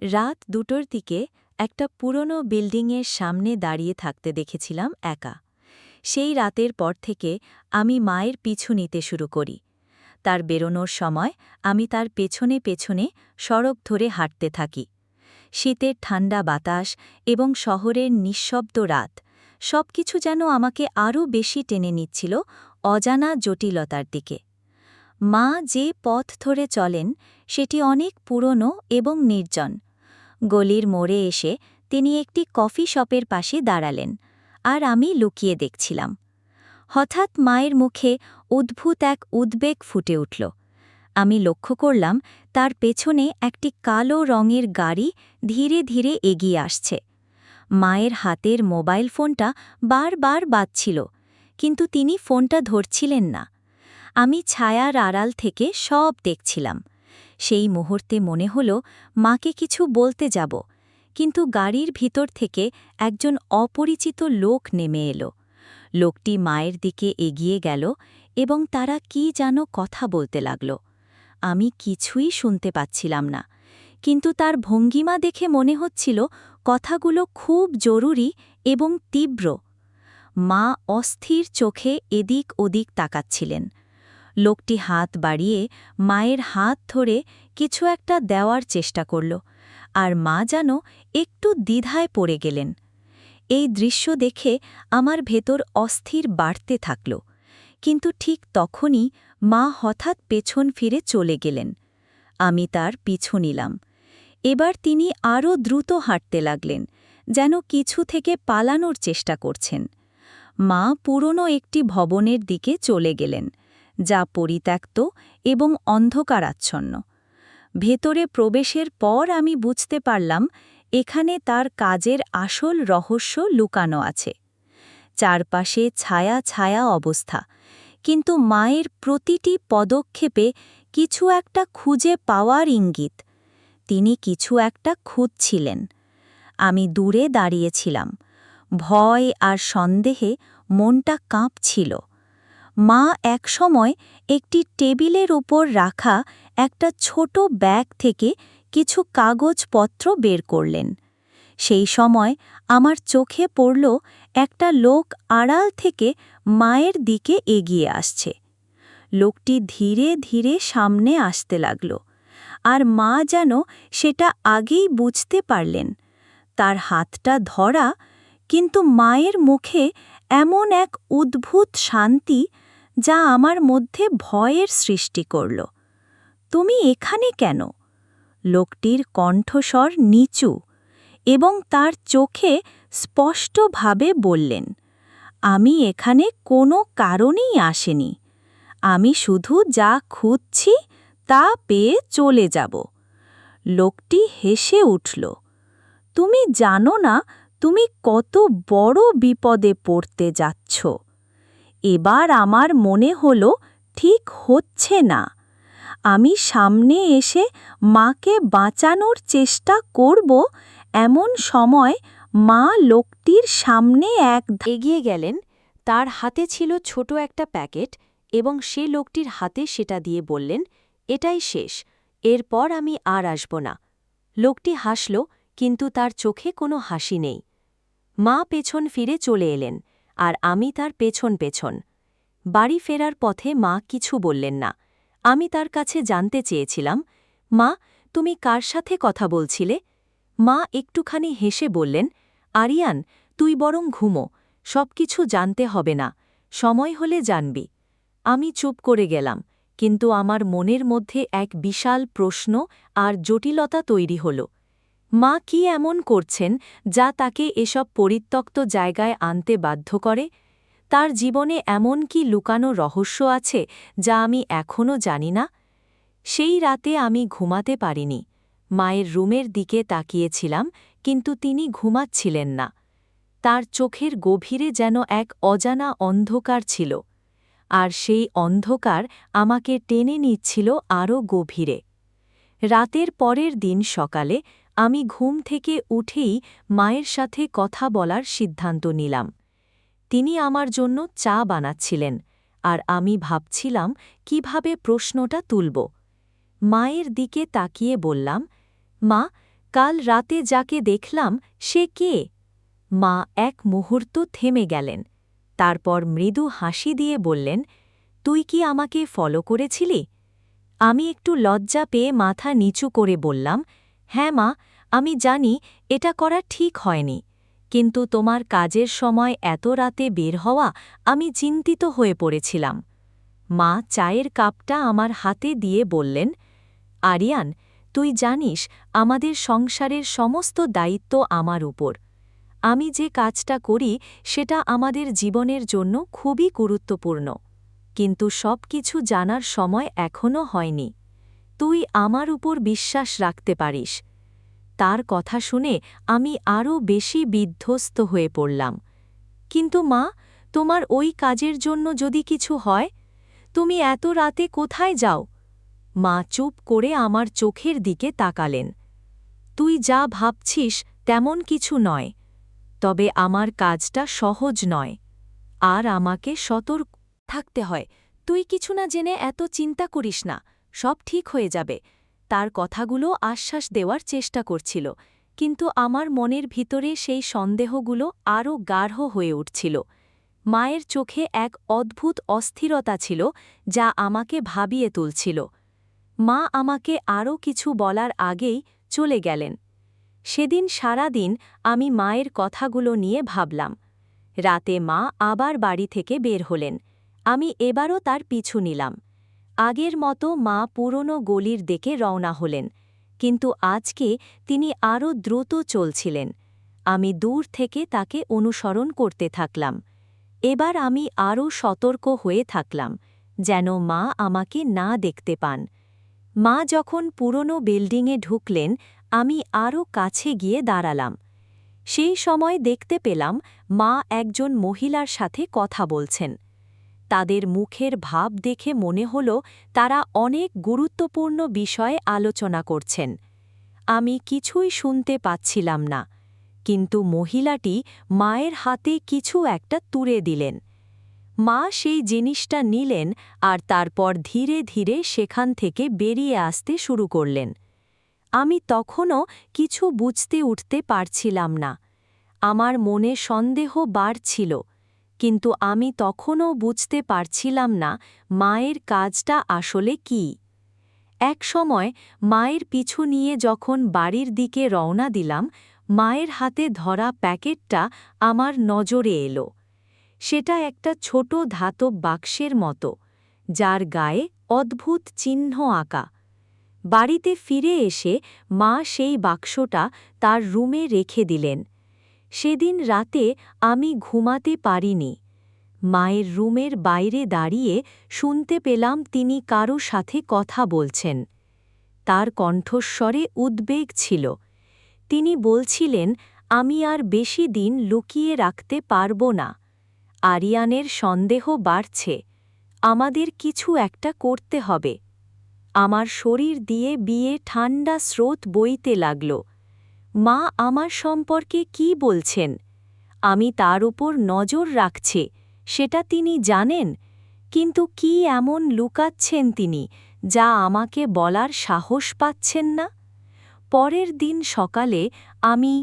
রাত ২টোর দিকে একটা পুরনো বিল্ডিংয়ের সামনে দাঁড়িয়ে থাকতে দেখেছিলাম একা। সেই রাতের পর থেকে আমি মায়ের পিছু নিতে শুরু করি। তার বেরোনোর সময় আমি তার পেছনে পেছনে সড়ক ধরে হাঁটতে থাকি। শীতের ঠান্ডা বাতাস এবং শহরের নিঃশব্দ রাত সবকিছু যেন আমাকে আরও বেশি টেনে নিচ্ছিল অজানা জটিলতার দিকে। মা যে পথ ধরে চলেন সেটি অনেক পুরনো এবং নির্জন। গলির মোড়ে এসে তিনি একটি কফি শপের পাশে দাঁড়ালেন, আর আমি লুকিয়ে দেখছিলাম। হঠাৎ মায়ের মুখে অদ্ভুত এক উদ্বেগ ফুটে উঠল। আমি লক্ষ্য করলাম তার পেছনে একটি কালো রঙের গাড়ি ধীরে ধীরে এগিয়ে আসছে। মায়ের হাতের মোবাইল ফোনটা বারবার বাজছিল, কিন্তু তিনি ফোনটা ধরছিলেন না। আমি ছায়ার আড়াল থেকে সব দেখছিলাম। সেই মুহূর্তে মনে হল মাকে কিছু বলতে যাব, কিন্তু গাড়ির ভিতর থেকে একজন অপরিচিত লোক নেমে এলো। লোকটি মায়ের দিকে এগিয়ে গেল এবং তারা কি যেন কথা বলতে লাগল। আমি কিছুই শুনতে পাচ্ছিলাম না, কিন্তু তার ভঙ্গিমা দেখে মনে হচ্ছিল কথাগুলো খুব জরুরি এবং তীব্র। মা অস্থির চোখে এদিক ওদিক তাকাচ্ছিলেন। লোকটি হাত বাড়িয়ে মায়ের হাত ধরে কিছু একটা দেওয়ার চেষ্টা করল, আর মা যেন একটু দ্বিধায় পড়ে গেলেন। এই দৃশ্য দেখে আমার ভেতর অস্থির বাড়তে থাকল, কিন্তু ঠিক তখনই মা হঠাৎ পেছন ফিরে চলে গেলেন। আমি তার পিছু নিলাম। এবার তিনি আরও দ্রুত হাঁটতে লাগলেন, যেন কিছু থেকে পালানোর চেষ্টা করছেন। মা পুরনো একটি ভবনের দিকে চলে গেলেন, যা পরিত্যক্ত এবং অন্ধকারাচ্ছন্ন। ভেতরে প্রবেশের পর আমি বুঝতে পারলাম এখানে তার কাজের আসল রহস্য লুকানো আছে। চারপাশে ছায়া ছায়া অবস্থা, কিন্তু মায়ের প্রতিটি পদক্ষেপে কিছু একটা খুঁজে পাওয়ার ইঙ্গিত। তিনি কিছু একটা খুঁজছিলেন। আমি দূরে দাঁড়িয়েছিলাম, ভয় আর সন্দেহে মনটা কাঁপছিল। মা একসময় একটি টেবিলের উপর রাখা একটা ছোট ব্যাগ থেকে কিছু কাগজপত্র বের করলেন। সেই সময় আমার চোখে পড়ল একটা লোক আড়াল থেকে মায়ের দিকে এগিয়ে আসছে। লোকটি ধীরে ধীরে সামনে আসতে লাগল, আর মা যেন সেটা আগেই বুঝতে পারলেন। তার হাতটা ধরা, কিন্তু মায়ের মুখে এমন এক অদ্ভুত শান্তি যা আমার মধ্যে ভয়ের সৃষ্টি করল। "তুমি এখানে কেন?" লোকটির কণ্ঠস্বর নিচু, এবং তার চোখে স্পষ্টভাবে বললেন, "আমি এখানে কোনো কারণেই আসেনি। আমি শুধু যা খুঁজছি তা পেয়ে চলে যাব।" লোকটি হেসে উঠল। "তুমি জানো না তুমি কত বড় বিপদে পড়তে যাচ্ছ।" এবার আমার মনে হল ঠিক হচ্ছে না। আমি সামনে এসে মাকে বাঁচানোর চেষ্টা করব, এমন সময় মা লোকটির সামনে এগিয়ে গেলেন। তার হাতে ছিল ছোট একটা প্যাকেট, এবং সে লোকটির হাতে সেটা দিয়ে বললেন, "এটাই শেষ, এরপর আমি আর আসব না।" লোকটি হাসল, কিন্তু তার চোখে কোনো হাসি নেই। মা পেছন ফিরে চলে এলেন, আর আমি তার পেছন পেছন। বাড়ি ফেরার পথে মা কিছু বললেন না। আমি তার কাছে জানতে চেয়েছিলাম, "মা, তুমি কার সাথে কথা বলছিলে?" মা একটুখানি হেসে বললেন, "আরিয়ান, তুই বরং ঘুমো, সবকিছু জানতে হবে না, সময় হলে জানবি।" আমি চুপ করে গেলাম, কিন্তু আমার মনের মধ্যে এক বিশাল প্রশ্ন আর জটিলতা তৈরি হল। মা কি এমন করছেন যা তাকে এসব পরিত্যক্ত জায়গায় আনতে বাধ্য করে? তার জীবনে এমন কি লুকানো রহস্য আছে যা আমি এখনও জানি না? সেই রাতে আমি ঘুমাতে পারিনি। মায়ের রুমের দিকে তাকিয়েছিলাম, কিন্তু তিনি ঘুমাচ্ছিলেন না। তার চোখের গভীরে যেন এক অজানা অন্ধকার ছিল, আর সেই অন্ধকার আমাকে টেনে নিচ্ছিল আরও গভীরে। রাতের পরের দিন সকালে আমি ঘুম থেকে উঠেই মায়ের সাথে কথা বলার সিদ্ধান্ত নিলাম। তিনি আমার জন্য চা বানাচ্ছিলেন, আর আমি ভাবছিলাম কিভাবে প্রশ্নটা তুলব। মায়ের দিকে তাকিয়ে বললাম, "মা, কাল রাতে যাকে দেখলাম সে কে? মা এক মুহূর্ত থেমে গেলেন। তারপর মৃদু হাসি দিয়ে বললেন, তুই কি আমাকে ফলো করেছিলি? আমি একটু লজ্জা পেয়ে মাথা নিচু করে বললাম, হ্যাঁ মা, আমি জানি এটা করা ঠিক হয়নি, কিন্তু তোমার কাজের সময় এত রাতে বের হওয়া আমি চিন্তিত হয়ে পড়েছিলাম। মা চায়ের কাপটা আমার হাতে দিয়ে বললেন, আরিয়ান, তুই জানিস আমাদের সংসারের সমস্ত দায়িত্ব আমার উপর। আমি যে কাজটা করি সেটা আমাদের জীবনের জন্য খুবই গুরুত্বপূর্ণ, কিন্তু সবকিছু জানার সময় এখনও হয়নি। তুই আমার উপর বিশ্বাস রাখতে পারিস। তার কথা শুনে আমি আরও বেশি বিধ্বস্ত হয়ে পড়লাম। কিন্তু মা, তোমার ওই কাজের জন্য যদি কিছু হয়, তুমি এত রাতে কোথায় যাও? মা চুপ করে আমার চোখের দিকে তাকালেন। তুই যা ভাবছিস তেমন কিছু নয়, তবে আমার কাজটা সহজ নয়, আর আমাকে সতর্ক থাকতে হয়। তুই কিছু না জেনে এত চিন্তা করিস না, সব ঠিক হয়ে যাবে। তার কথাগুলো আশ্বাস দেওয়ার চেষ্টা করছিল, কিন্তু আমার মনের ভিতরে সেই সন্দেহগুলো আরও গাঢ় হয়ে উঠছিল। মায়ের চোখে এক অদ্ভুত অস্থিরতা ছিল যা আমাকে ভাবিয়ে তুলছিল। মা আমাকে আরও কিছু বলার আগেই চলে গেলেন। সেদিন সারা দিন আমি মায়ের কথাগুলো নিয়ে ভাবলাম। রাতে মা আবার বাড়ি থেকে বের হলেন। আমি এবারও তার পিছু নিলাম। আগের মতো মা পুরনো গলির দিকে রওনা হলেন, কিন্তু আজকে তিনি আরও দ্রুত চলছিলেন। আমি দূর থেকে তাকে অনুসরণ করতে থাকলাম। এবার আমি আরও সতর্ক হয়ে থাকলাম, যেন মা আমাকে না দেখতে পান। মা যখন পুরনো বিল্ডিংয়ে ঢুকলেন, আমি আরও কাছে গিয়ে দাঁড়ালাম। সেই সময় দেখতে পেলাম মা একজন মহিলার সাথে কথা বলছেন। তাদের মুখের ভাব দেখে মনে হল তারা অনেক গুরুত্বপূর্ণ বিষয়ে আলোচনা করছেন। আমি কিছুই শুনতে পাচ্ছিলাম না, কিন্তু মহিলাটি মায়ের হাতে কিছু একটা তুলে দিলেন। মা সেই জিনিসটা নিলেন আর তারপর ধীরে ধীরে সেখান থেকে বেরিয়ে আসতে শুরু করলেন। আমি তখনও কিছু বুঝতে উঠতে পারছিলাম না। আমার মনে সন্দেহ বাড়ছিল, কিন্তু আমি তখনও বুঝতে পারছিলাম না মায়ের কাজটা আসলে কী। এক সময় মায়ের পিছু নিয়ে যখন বাড়ির দিকে রওনা দিলাম, মায়ের হাতে ধরা প্যাকেটটা আমার নজরে এলো। সেটা একটা ছোট ধাতব বাক্সের মতো, যার গায়ে অদ্ভুত চিহ্ন আঁকা। বাড়িতে ফিরে এসে মা সেই বাক্সটা তার রুমে রেখে দিলেন। সেদিন রাতে আমি ঘুমাতে পারিনি। মায়ের রুমের বাইরে দাঁড়িয়ে শুনতে পেলাম তিনি কারো সাথে কথা বলছেন। তার কণ্ঠস্বরে উদ্বেগ ছিল। তিনি বলছিলেন, আমি আর বেশি দিন লুকিয়ে রাখতে পারব না। আরিয়ানের সন্দেহ বাড়ছে। আমাদের কিছু একটা করতে হবে। আমার শরীর দিয়ে বিয়ে ঠান্ডা স্রোত বইতে লাগল। মা আমার সম্পর্কে কি বলছেন? আমি তার উপর নজর রাখছি, সেটা তিনি জানেন, কিন্তু কি এমন লুকাচ্ছেন তিনি যা আমাকে বলার সাহস পাচ্ছেন না? পরের দিন সকালে আমি